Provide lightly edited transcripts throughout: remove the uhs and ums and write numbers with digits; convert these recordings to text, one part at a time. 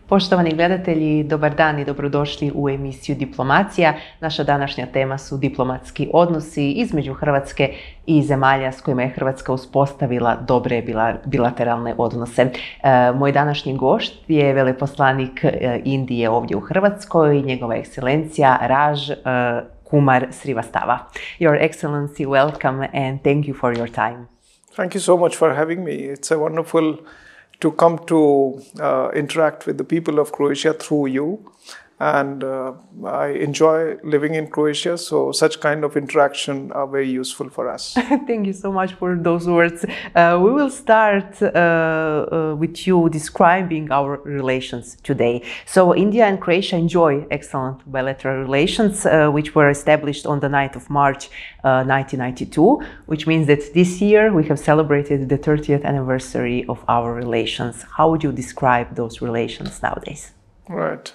Poštovani gledatelji, dobar dan i dobrodošli u emisiju Diplomacija. Naša današnja tema su diplomatski odnosi između Hrvatske i zemalja s kojima je Hrvatska uspostavila dobre bilateralne odnose. Moj današnji gošt je veleposlanik Indije ovdje u Hrvatskoj, njegova ekscelencija Raj Kumar Srivastava. Your Excellency, welcome and thank you for your time. Thank you so much for having me. It's a wonderful to come to interact with the people of Croatia through you. And I enjoy living in Croatia, so such kind of interaction are very useful for us. Thank you so much for those words. We will start with you describing our relations today. So India and Croatia enjoy excellent bilateral relations, which were established on the 9th of March 1992, which means that this year we have celebrated the 30th anniversary of our relations. How would you describe those relations nowadays? Right.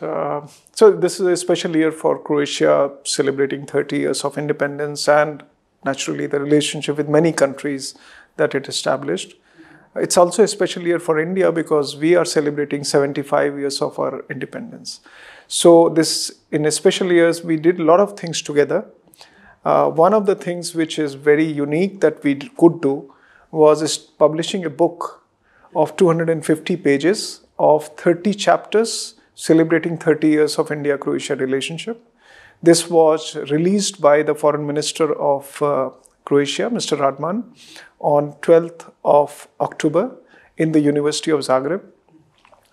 So this is a special year for Croatia, celebrating 30 years of independence and naturally the relationship with many countries that it established. It's also a special year for India because we are celebrating 75 years of our independence. So in a special years, we did a lot of things together. One of the things which is very unique that we could do was publishing a book of 250 pages of 30 chapters celebrating 30 years of India-Croatia relationship. This was released by the Foreign Minister of Croatia, Mr. Jadran, on 12th of October in the University of Zagreb.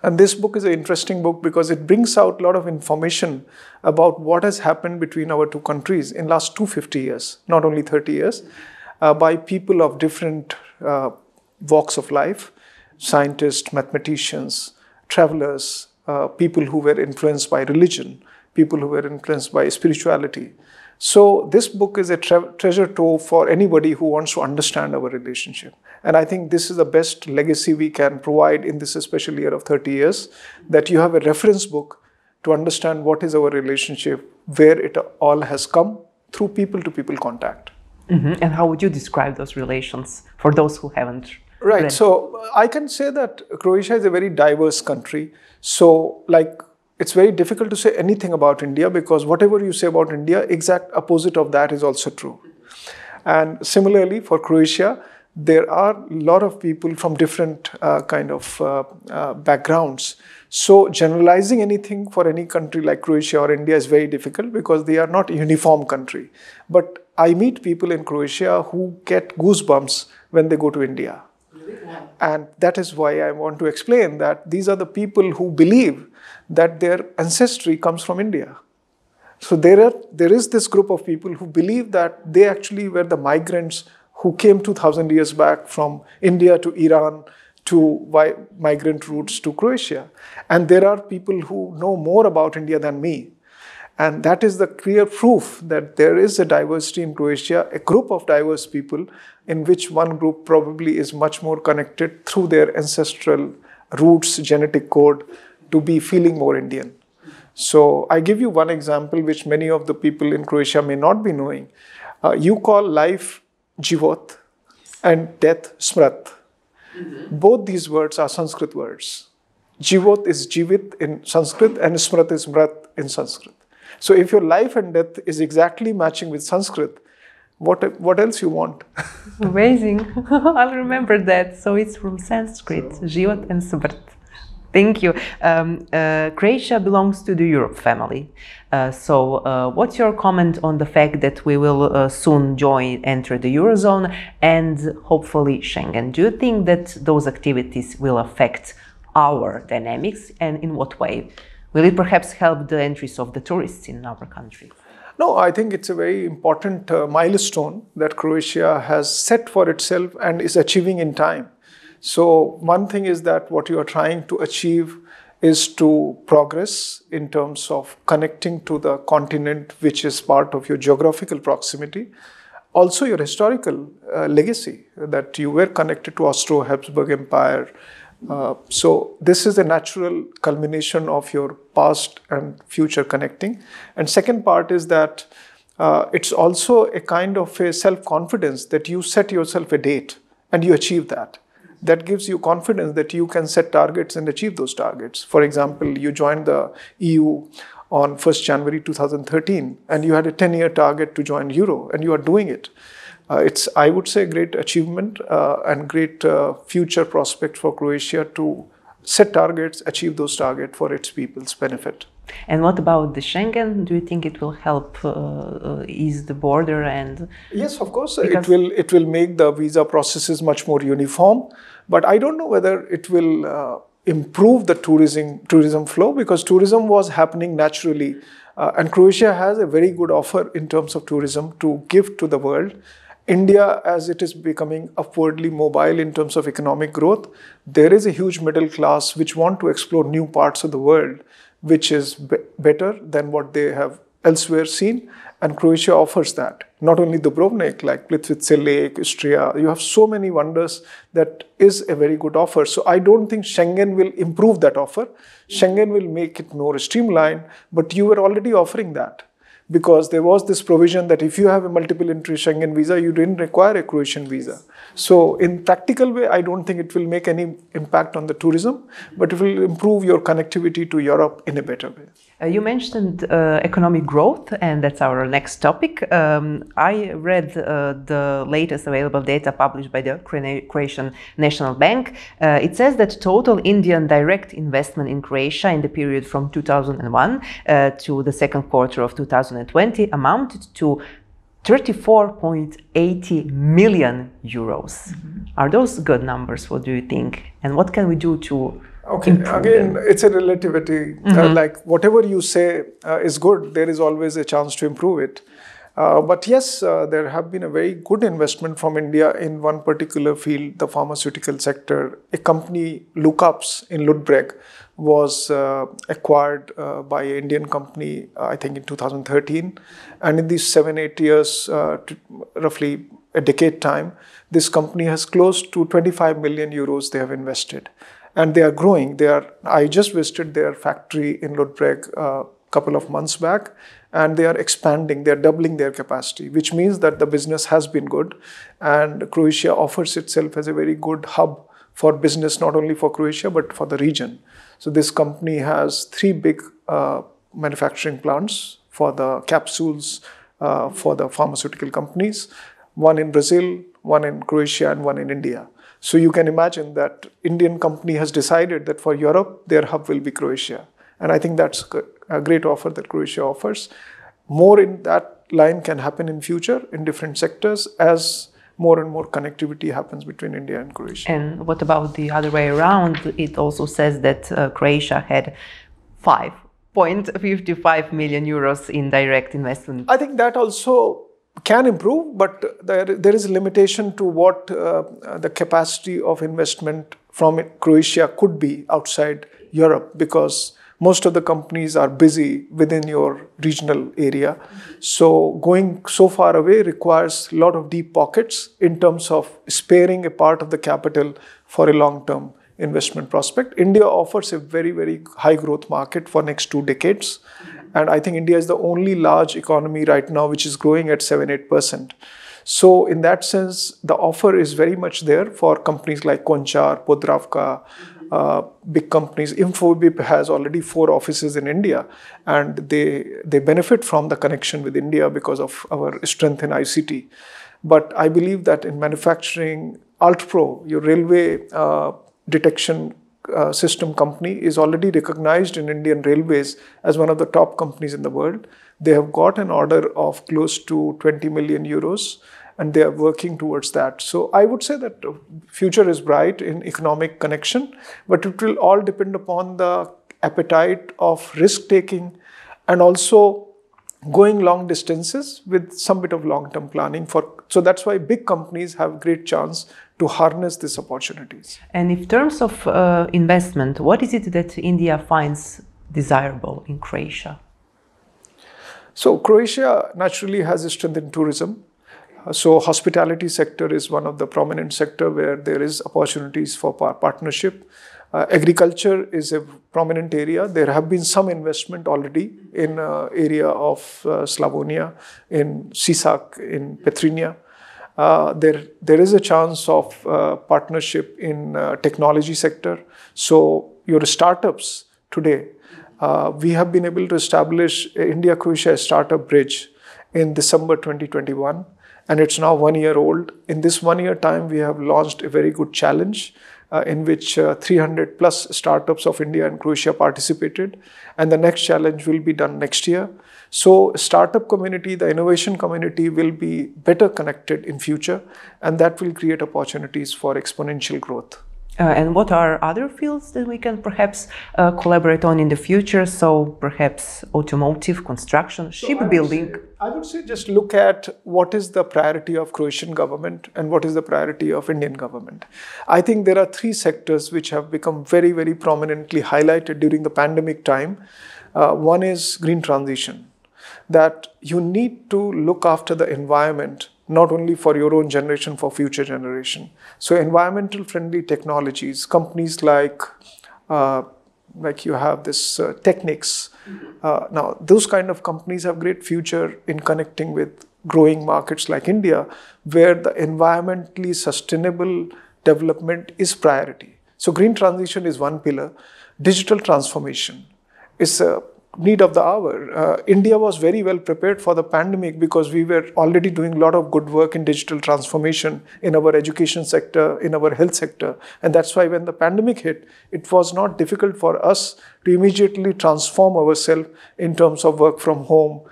And this book is an interesting book because it brings out a lot of information about what has happened between our two countries in last 250 years, not only 30 years, by people of different walks of life, scientists, mathematicians, travelers, people who were influenced by religion, people who were influenced by spirituality. So this book is a treasure trove for anybody who wants to understand our relationship. And I think this is the best legacy we can provide in this special year of 30 years, that you have a reference book to understand what is our relationship, where it all has come through people-to-people contact. Mm-hmm. And how would you describe those relations for those who haven't Right. read? So I can say that Croatia is a very diverse country. So it's very difficult to say anything about India because whatever you say about India, exact opposite of that is also true. And similarly for Croatia, there are a lot of people from different backgrounds. So generalizing anything for any country like Croatia or India is very difficult because they are not a uniform country. But I meet people in Croatia who get goosebumps when they go to India. And that is why I want to explain that these are the people who believe that their ancestry comes from India. So there is this group of people who believe that they actually were the migrants who came 2,000 years back from India to Iran to migrant routes to Croatia. And there are people who know more about India than me. And that is the clear proof that there is a diversity in Croatia, a group of diverse people in which one group probably is much more connected through their ancestral roots, genetic code, to be feeling more Indian. So I give you one example which many of the people in Croatia may not be knowing. You call life Život and death Smrt. Mm-hmm. Both these words are Sanskrit words. Život is Jivit in Sanskrit and Smrt is Mrat in Sanskrit. So if your life and death is exactly matching with Sanskrit, what else you want? Amazing. I'll remember that. So it's from Sanskrit, Život and Smrt. Thank you. Croatia belongs to the Europe family. So what's your comment on the fact that we will soon enter the Eurozone and hopefully Schengen? Do you think that those activities will affect our dynamics, and in what way? Will it perhaps help the entries of the tourists in our country? No, I think it's a very important milestone that Croatia has set for itself and is achieving in time. So one thing is that what you are trying to achieve is to progress in terms of connecting to the continent, which is part of your geographical proximity. Also your historical legacy, that you were connected to Austro-Habsburg Empire. So this is a natural culmination of your past and future connecting. And second part is that it's also a kind of a self-confidence that you set yourself a date and you achieve that. that gives you confidence that you can set targets and achieve those targets. For example, you joined the EU on 1st January 2013, and you had a 10-year target to join Euro, and you are doing it. It's, I would say, a great achievement and great future prospect for Croatia to set targets, achieve those targets for its people's benefit. And what about the Schengen? Do you think it will help ease the border? And yes, of course, it will make the visa processes much more uniform. But I don't know whether it will improve the tourism flow, because tourism was happening naturally, and Croatia has a very good offer in terms of tourism to give to the world. India, as it is becoming upwardly mobile in terms of economic growth, there is a huge middle class which want to explore new parts of the world, which is better than what they have elsewhere seen. And Croatia offers that. Not only Dubrovnik, like Plitvice Lake, Istria, you have so many wonders that is a very good offer. So I don't think Schengen will improve that offer. Schengen will make it more streamlined, but you were already offering that, because there was this provision that if you have a multiple entry Schengen visa, you didn't require a Croatian visa. So in practical way, I don't think it will make any impact on the tourism, but it will improve your connectivity to Europe in a better way. You mentioned economic growth, and that's our next topic. I read the latest available data published by the Croatian National Bank. It says that total Indian direct investment in Croatia in the period from 2001 to the second quarter of 2020 amounted to 34.80 million euros. Are those good numbers? What do you think? And what can we do to improve again, them? it's a relativity. Like whatever you say is good, there is always a chance to improve it. But yes, there have been a very good investment from India in one particular field, the pharmaceutical sector. A company, Lookups in Ludbreg, was acquired by an Indian company, I think in 2013. And in these 7-8 years, roughly a decade time, this company has close to 25 million euros they have invested. And they are growing. I just visited their factory in Ludbreg a couple of months back, and they are expanding. They are doubling their capacity, which means that the business has been good. And Croatia offers itself as a very good hub for business, not only for Croatia, but for the region. So this company has 3 big manufacturing plants for the capsules for the pharmaceutical companies, one in Brazil, one in Croatia, and one in India. So you can imagine that Indian company has decided that for Europe, their hub will be Croatia. And I think that's a great offer that Croatia offers. More in that line can happen in future in different sectors as more and more connectivity happens between India and Croatia. And what about the other way around? It also says that Croatia had 5.55 million euros in direct investment. I think that also can improve, but there is a limitation to what the capacity of investment from Croatia could be outside Europe, because most of the companies are busy within your regional area. So going so far away requires a lot of deep pockets in terms of sparing a part of the capital for a long-term investment prospect. India offers a very, very high growth market for next 2 decades. And I think India is the only large economy right now which is growing at 7-8%. So in that sense, the offer is very much there for companies like Končar, Podravka, big companies. Infobip has already 4 offices in India, and they benefit from the connection with India because of our strength in ICT. But I believe that in manufacturing, Altpro, your railway detection system company, is already recognized in Indian Railways as one of the top companies in the world. They have got an order of close to 20 million euros, and they are working towards that. So I would say that the future is bright in economic connection, but it will all depend upon the appetite of risk-taking and also going long distances with some bit of long-term planning. So that's why big companies have great chance to harness these opportunities. And in terms of investment, what is it that India finds desirable in Croatia? So Croatia naturally has a strength in tourism. So hospitality sector is one of the prominent sector where there is opportunities for partnership. Agriculture is a prominent area. There have been some investment already in area of Slavonia, in Sisak, in Petrinja. There is a chance of partnership in technology sector. So your startups today, we have been able to establish India-Croatia Startup Bridge in December 2021, and it's now 1 year old. In this 1 year time, we have launched a very good challenge in which 300 plus startups of India and Croatia participated, and the next challenge will be done next year. So startup community, the innovation community will be better connected in future, and that will create opportunities for exponential growth. And what are other fields that we can perhaps collaborate on in the future? So perhaps automotive, construction, shipbuilding? I would say just look at what is the priority of Croatian government and what is the priority of Indian government. I think there are 3 sectors which have become very, very prominently highlighted during the pandemic time. One is green transition, that you need to look after the environment, not only for your own generation, for future generation. So environmental friendly technologies, companies like you have this Technics. Now, those kind of companies have great future in connecting with growing markets like India, where the environmentally sustainable development is priority. So green transition is one pillar. Digital transformation is a need of the hour. India was very well prepared for the pandemic because we were already doing a lot of good work in digital transformation in our education sector, in our health sector. And that's why when the pandemic hit, it was not difficult for us to immediately transform ourselves in terms of work from home,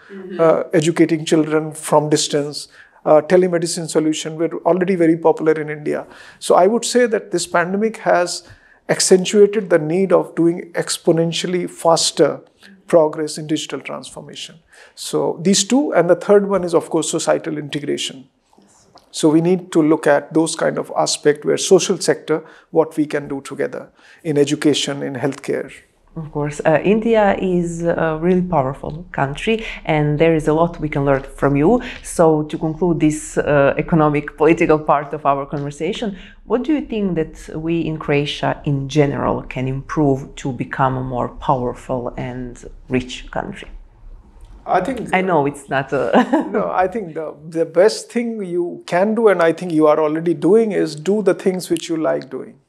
educating children from distance. Telemedicine solution were already very popular in India. So I would say that this pandemic has accentuated the need of doing exponentially faster progress in digital transformation. So these 2, and the third one is of course societal integration. So we need to look at those kind of aspects where social sector, what we can do together in education, in healthcare. Of course, India is a really powerful country and there is a lot we can learn from you. So to conclude this economic, political part of our conversation, what do you think that we in Croatia in general can improve to become a more powerful and rich country? I know it's not a... No, I think the best thing you can do, and I think you are already doing, is do the things which you like doing.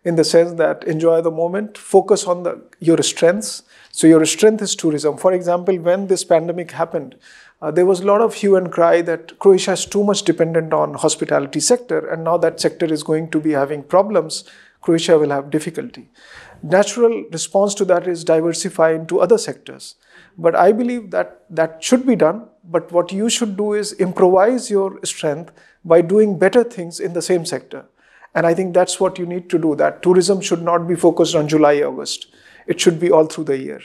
In the sense that enjoy the moment, focus on your strengths. So your strength is tourism. For example, when this pandemic happened, there was a lot of hue and cry that Croatia is too much dependent on hospitality sector, and now that sector is going to be having problems, Croatia will have difficulty. Natural response to that is diversify into other sectors. But I believe that should be done, but what you should do is improvise your strength by doing better things in the same sector. And I think that's what you need to do, that tourism should not be focused on July, August. It should be all through the year.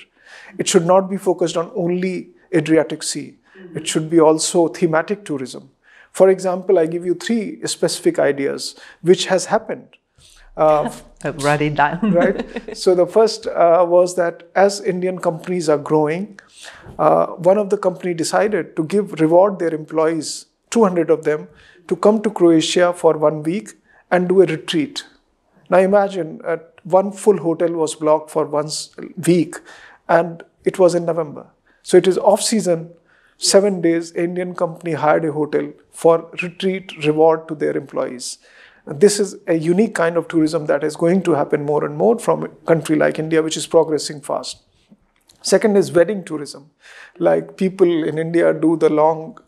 It should not be focused on only Adriatic Sea. It should be also thematic tourism. For example, I give you 3 specific ideas, which has happened. Write it down. Right? So the first was that as Indian companies are growing, one of the company decided to reward their employees, 200 of them, to come to Croatia for 1 week and do a retreat. Now imagine one full hotel was blocked for 1 week and it was in November. So it is off season, 7 days, Indian company hired a hotel for retreat reward to their employees. This is a unique kind of tourism that is going to happen more and more from a country like India, which is progressing fast. Second is wedding tourism. Like people in India do the long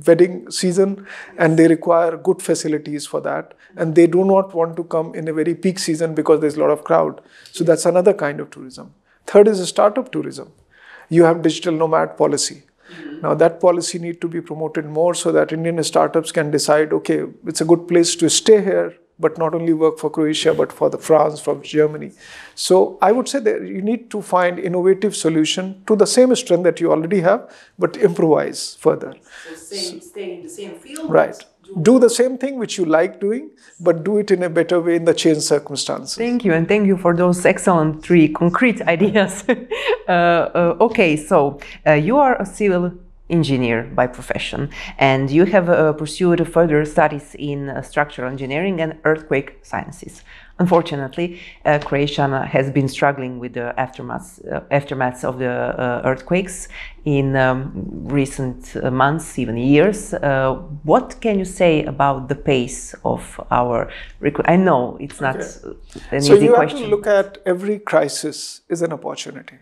wedding season and they require good facilities for that. And they do not want to come in a very peak season because there's a lot of crowd. So that's another kind of tourism. Third is a startup tourism. You have digital nomad policy. Now that policy need to be promoted more so that Indian startups can decide, okay, it's a good place to stay here, but not only work for Croatia, but for France, for Germany. So I would say that you need to find innovative solution to the same strength that you already have, but improvise further. So stay in the same field. Right. Do the same thing which you like doing, but do it in a better way in the changed circumstances. Thank you, and thank you for those excellent 3 concrete ideas. Okay, so you are a civil engineer by profession, and you have pursued further studies in structural engineering and earthquake sciences. Unfortunately, Croatia has been struggling with the aftermaths of the earthquakes in recent months, even years. What can you say about the pace of our I know it's not an easy question. So you have to look at every crisis as an opportunity.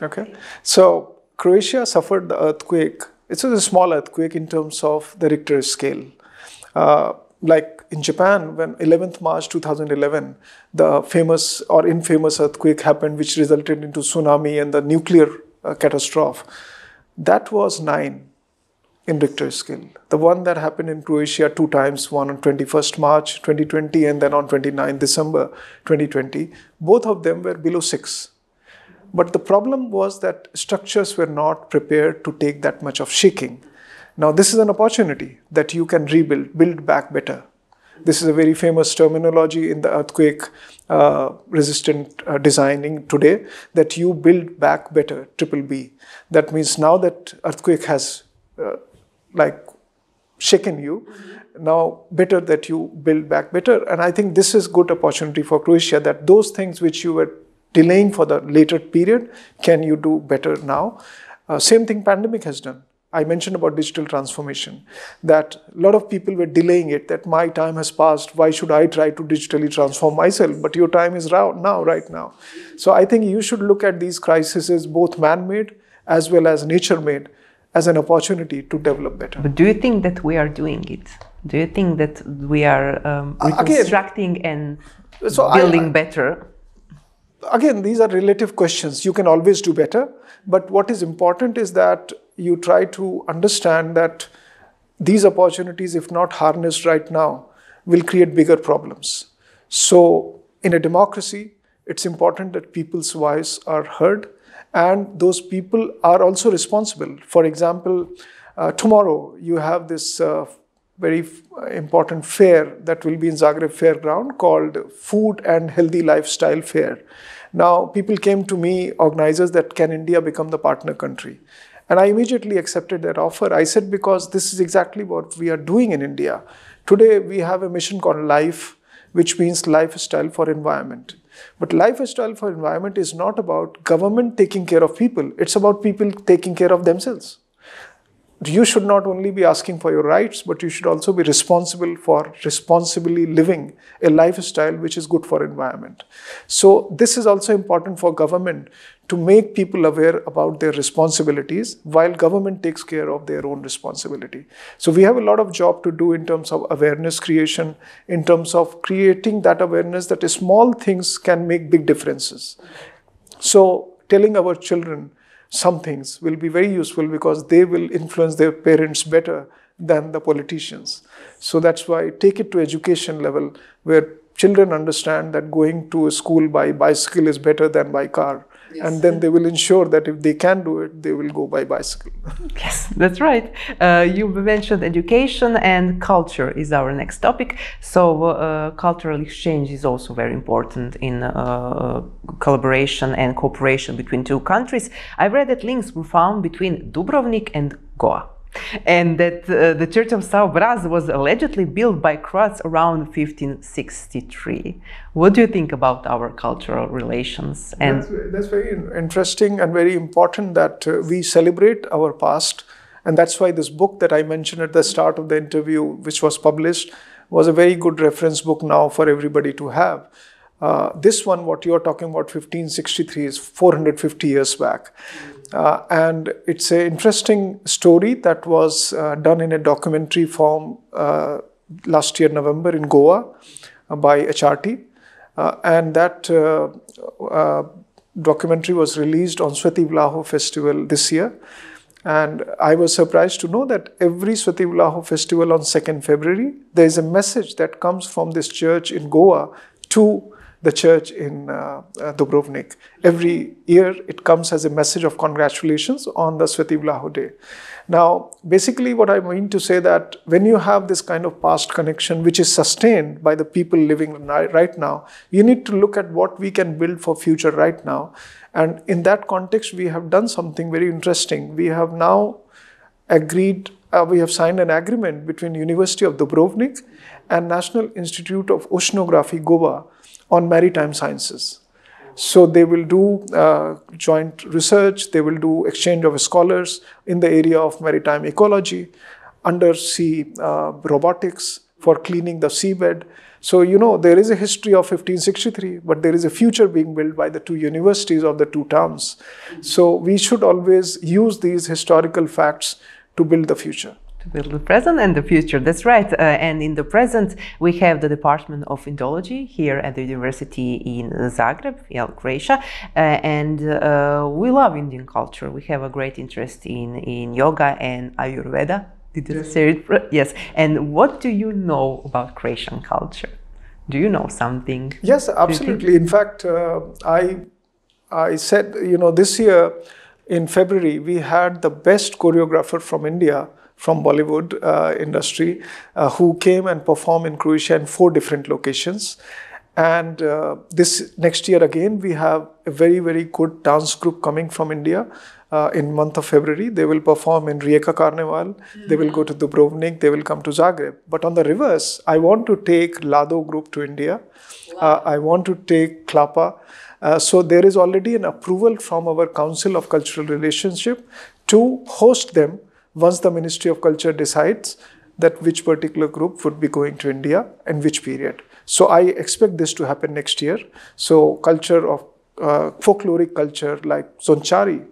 Okay, so Croatia suffered the earthquake. It's a small earthquake in terms of the Richter scale. Like in Japan, when 11th March 2011, the famous or infamous earthquake happened, which resulted into tsunami and the nuclear catastrophe. That was 9 in Richter scale. The one that happened in Croatia 2 times, one on 21st March 2020 and then on 29th December 2020, both of them were below 6. But the problem was that structures were not prepared to take that much of shaking. Now, this is an opportunity that you can rebuild, build back better. This is a very famous terminology in the earthquake resistant designing today, that you build back better, BBB. That means now that earthquake has shaken you, now better that you build back better. And I think this is good opportunity for Croatia, that those things which you were delaying for the later period, can you do better now? Same thing pandemic has done. I mentioned about digital transformation, that a lot of people were delaying it, that my time has passed, why should I try to digitally transform myself? But your time is right now. So I think you should look at these crises, both man-made as well as nature-made, as an opportunity to develop better. But do you think that we are doing it? Do you think that we are reconstructing and building better? Again, these are relative questions. You can always do better. But what is important is that you try to understand that these opportunities, if not harnessed right now, will create bigger problems. So in a democracy, it's important that people's voice are heard, and those people are also responsible. For example, tomorrow you have this very important fair that will be in Zagreb Fairground called Food and Healthy Lifestyle Fair. Now, people came to me, organizers, that can India become the partner country? And I immediately accepted that offer. I said, because this is exactly what we are doing in India. Today, we have a mission called LIFE, which means lifestyle for environment. But lifestyle for environment is not about government taking care of people. It's about people taking care of themselves. You should not only be asking for your rights, but you should also be responsible for responsibly living a lifestyle which is good for environment. So this is also important for government to make people aware about their responsibilities while government takes care of their own responsibility. So we have a lot of job to do in terms of awareness creation, in terms of creating that awareness that small things can make big differences. So telling our children some things will be very useful, because they will influence their parents better than the politicians. So that's why take it to education level, where children understand that going to a school by bicycle is better than by car. Yes. And then they will ensure that if they can do it, they will go by bicycle. Yes, that's right. You mentioned education, and culture is our next topic. So cultural exchange is also very important in collaboration and cooperation between two countries. I read that links were found between Dubrovnik and Goa, and that the Church of Sao Braz was allegedly built by Croats around 1563. What do you think about our cultural relations? And that's very interesting and very important that we celebrate our past. And that's why this book that I mentioned at the start of the interview, which was published, was a very good reference book now for everybody to have. This one, what you're talking about, 1563, is 450 years back. And it's an interesting story that was done in a documentary form last year, November, in Goa by HRT. And that documentary was released on Swati Vlaho Festival this year. And I was surprised to know that every Swati Vlaho Festival on 2nd February, there is a message that comes from this church in Goa to the church in Dubrovnik. Every year it comes as a message of congratulations on the Swati Vlaho Day. Now, basically what I mean to say that when you have this kind of past connection which is sustained by the people living right now, you need to look at what we can build for future right now. And in that context, we have done something very interesting. We have now we have signed an agreement between University of Dubrovnik and National Institute of Oceanography, Goa, on maritime sciences. So they will do joint research, they will do exchange of scholars in the area of maritime ecology, undersea robotics for cleaning the seabed. So, there is a history of 1563, but there is a future being built by the two universities of the two towns. So we should always use these historical facts to build the future. To build the present and the future, that's right. And in the present, we have the Department of Indology here at the university in Zagreb, Croatia. And we love Indian culture. We have a great interest in yoga and Ayurveda. Did you say it? Yes. And what do you know about Croatian culture? Do you know something? Yes, absolutely. In fact, I said, this year in February, we had the best choreographer from India, from Bollywood industry, who came and performed in Croatia in 4 different locations. And this next year again, we have a very, very good dance group coming from India in month of February. They will perform in Rijeka Carnival. They will go to Dubrovnik. They will come to Zagreb. But on the reverse, I want to take Lado group to India. Wow. I want to take Klapa. So there is already an approval from our Council of Cultural Relationship to host them once the Ministry of Culture decides that which particular group would be going to India and which period. So I expect this to happen next year. So culture of folkloric culture like Zonchari,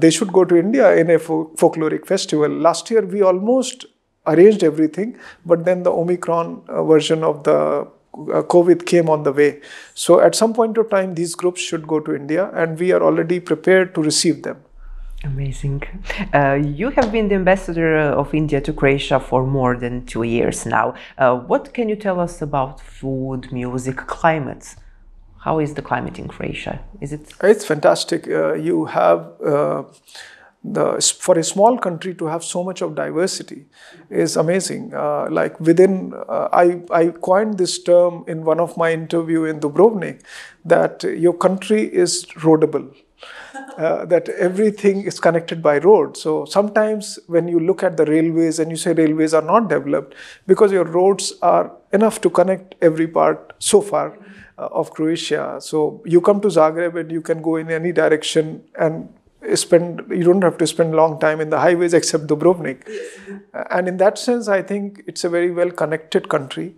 they should go to India in a folkloric festival. Last year we almost arranged everything, but then the Omicron version of the COVID came on the way. So at some point of time, these groups should go to India, and we are already prepared to receive them. Amazing. You have been the ambassador of India to Croatia for more than 2 years now. What can you tell us about food, music, climate? How is the climate in Croatia? It's fantastic. You have for a small country to have so much of diversity is amazing. I coined this term in one of my interview in Dubrovnik, that your country is roadable. That everything is connected by road. So sometimes when you look at the railways and you say railways are not developed, because your roads are enough to connect every part so far of Croatia. So you come to Zagreb and you can go in any direction and you don't have to spend a long time in the highways except Dubrovnik. And in that sense, I think it's a very well connected country.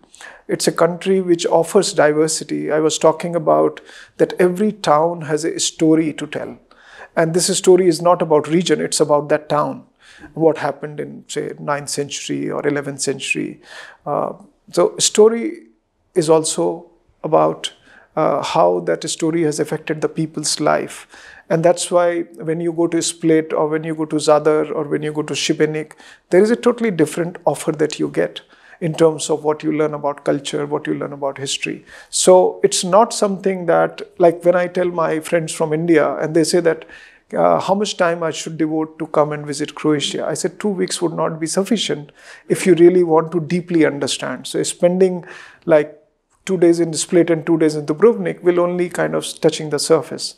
It's a country which offers diversity. I was talking about that every town has a story to tell. And this story is not about region, it's about that town. What happened in, say, 9th century or 11th century. So story is also about how that story has affected the people's life. And that's why when you go to Split or when you go to Zadar or when you go to Šibenik, there is a totally different offer that you get in terms of what you learn about culture, what you learn about history. So it's not something that, like when I tell my friends from India and they say that how much time I should devote to come and visit Croatia, I said 2 weeks would not be sufficient if you really want to deeply understand. So spending like 2 days in Split and 2 days in Dubrovnik will only kind of touching the surface.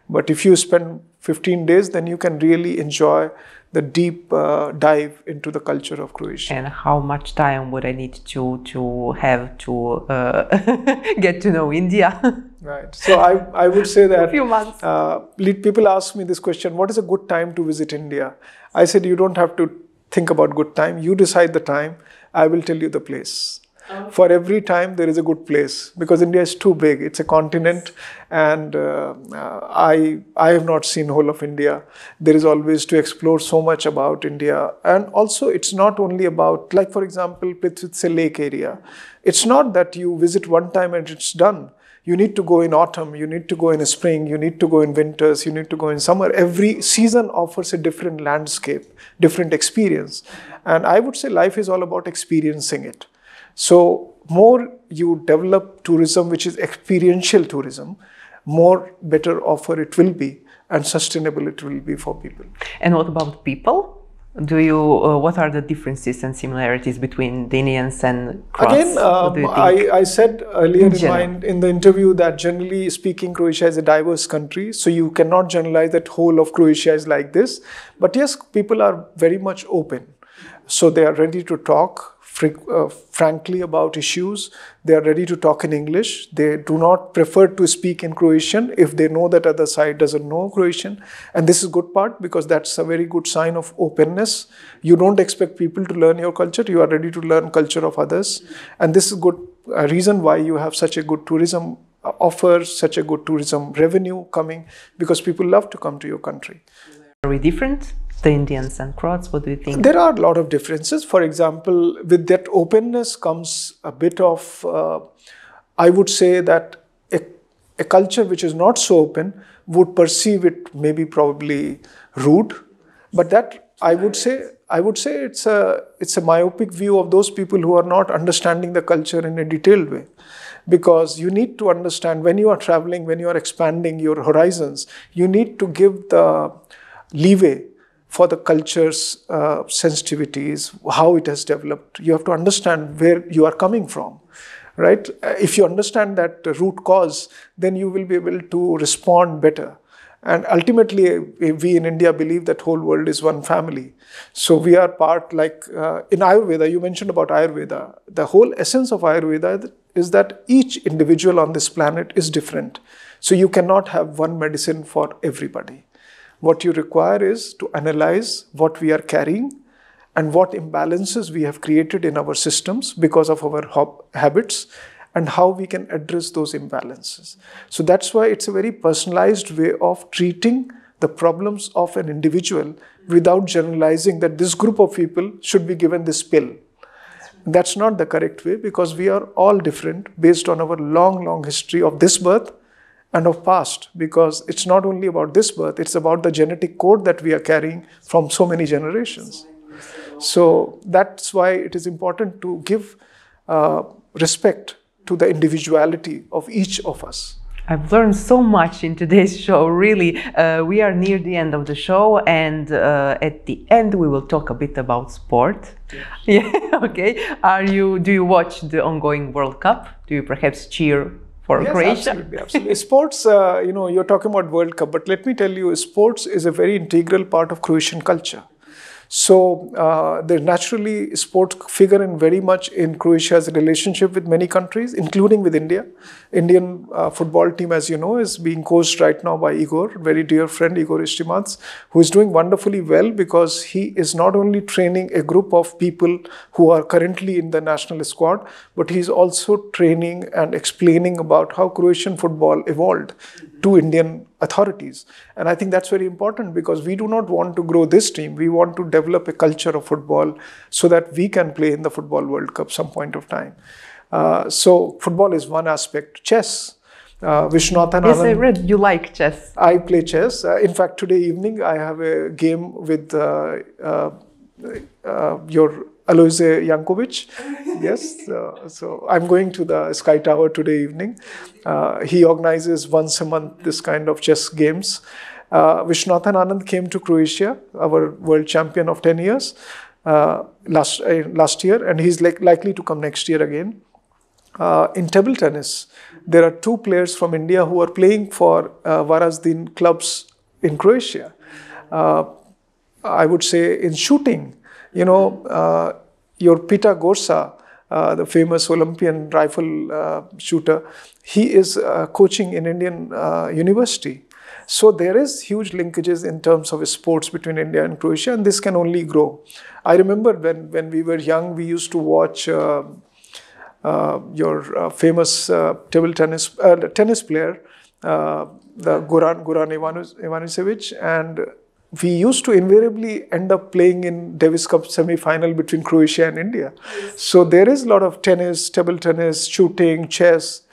But if you spend 15 days, then you can really enjoy the deep dive into the culture of Croatia. And how much time would I need to have to get to know India? Right. So I would say that a few months. People ask me this question, what is a good time to visit India? I said, you don't have to think about good time. You decide the time. I will tell you the place. For every time, there is a good place, because India is too big. It's a continent, and I have not seen whole of India. There is always to explore so much about India. And also, it's not only about, like for example, it's a lake area. It's not that you visit one time and it's done. You need to go in autumn, you need to go in spring, you need to go in winters, you need to go in summer. Every season offers a different landscape, different experience. And I would say life is all about experiencing it. So more you develop tourism, which is experiential tourism, more better offer it will be and sustainable it will be for people. And what about people? What are the differences and similarities between the Indians and Croats? Again, I said earlier in the interview that generally speaking, Croatia is a diverse country, so you cannot generalize that whole of Croatia is like this. But yes, people are very much open, so they are ready to talk frankly about issues. They are ready to talk in English. They do not prefer to speak in Croatian if they know that other side doesn't know Croatian. And this is good part, because that's a very good sign of openness. You don't expect people to learn your culture. You are ready to learn culture of others. And this is good reason why you have such a good tourism offer, such a good tourism revenue coming, because people love to come to your country. Are we different? The Indians and Croats, what do you think? There are a lot of differences. For example, with that openness comes a bit of, I would say that a culture which is not so open would perceive it maybe probably rude. But that I would say it's a myopic view of those people who are not understanding the culture in a detailed way. Because you need to understand, when you are traveling, when you are expanding your horizons, you need to give the leeway for the culture's sensitivities, how it has developed. You have to understand where you are coming from, right? If you understand that root cause, then you will be able to respond better. And ultimately, we in India believe that whole world is one family. So we are part, like in Ayurveda, you mentioned about Ayurveda. The whole essence of Ayurveda is that each individual on this planet is different. So you cannot have one medicine for everybody. What you require is to analyze what we are carrying and what imbalances we have created in our systems because of our habits, and how we can address those imbalances. So that's why it's a very personalized way of treating the problems of an individual without generalizing that this group of people should be given this pill. That's not the correct way, because we are all different based on our long history of this birth and of past, because it's not only about this birth, it's about the genetic code that we are carrying from so many generations. So that's why it is important to give respect to the individuality of each of us. I've learned so much in today's show, really. We are near the end of the show, and at the end we will talk a bit about sport. Yeah, okay. Do you watch the ongoing World Cup? Do you perhaps cheer for Croatia? Absolutely. Sports, you're talking about World Cup, but let me tell you, sports is a very integral part of Croatian culture. So naturally, sports figure in very much in Croatia's relationship with many countries, including with India. Indian football team, as you know, is being coached right now by Igor, very dear friend Igor Istimats, who is doing wonderfully well, because he is not only training a group of people who are currently in the national squad, but he is also training and explaining about how Croatian football evolved to Indian authorities. And I think that's very important, because we do not want to grow this team. We want to develop a culture of football so that we can play in the Football World Cup some point of time. So football is one aspect. Chess. Viswanathan Yes, I read you like chess. I play chess. In fact, today evening I have a game with your Aloise Jankovic. Yes, so I'm going to the Sky Tower today evening. He organizes once a month this kind of chess games. Viswanathan Anand came to Croatia, our world champion of 10 years, last year, and he's likely to come next year again. In table tennis, there are 2 players from India who are playing for Varazdin clubs in Croatia. I would say in shooting, your Pita Gorsa, the famous Olympian rifle shooter, he is coaching in Indian university. So there is huge linkages in terms of sports between India and Croatia, and this can only grow. I remember when we were young, we used to watch your famous table tennis player, the Goran Ivanisevic, and we used to invariably end up playing in Davis Cup semi-final between Croatia and India. So there is a lot of tennis, table tennis, shooting, chess,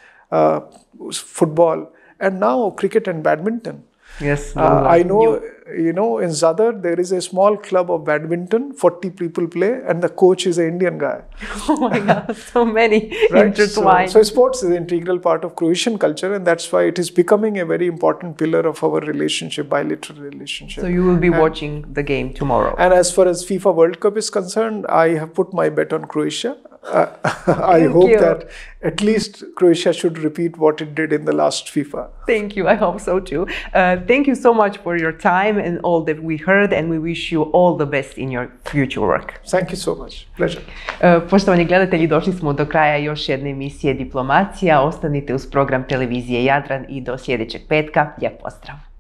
football, and now cricket and badminton. Yes, I know in Jadran, there is a small club of badminton, 40 people play, and the coach is an Indian guy. Oh my God, so many Right? intertwined. So sports is an integral part of Croatian culture, and that's why it is becoming a very important pillar of our relationship, bilateral relationship. So you will be watching the game tomorrow. And as far as FIFA World Cup is concerned, I have put my bet on Croatia. I hope that at least Croatia should repeat what it did in the last FIFA. Thank you. I hope so too. Thank you so much for your time and all that we heard, and we wish you all the best in your future work. Thank you so much. Pleasure. Poštovani gledatelji, došli smo do kraja još jedne emisije Diplomacija. Ostanite uz program televizije Jadran i do sljedećeg petka. Lijep pozdrav!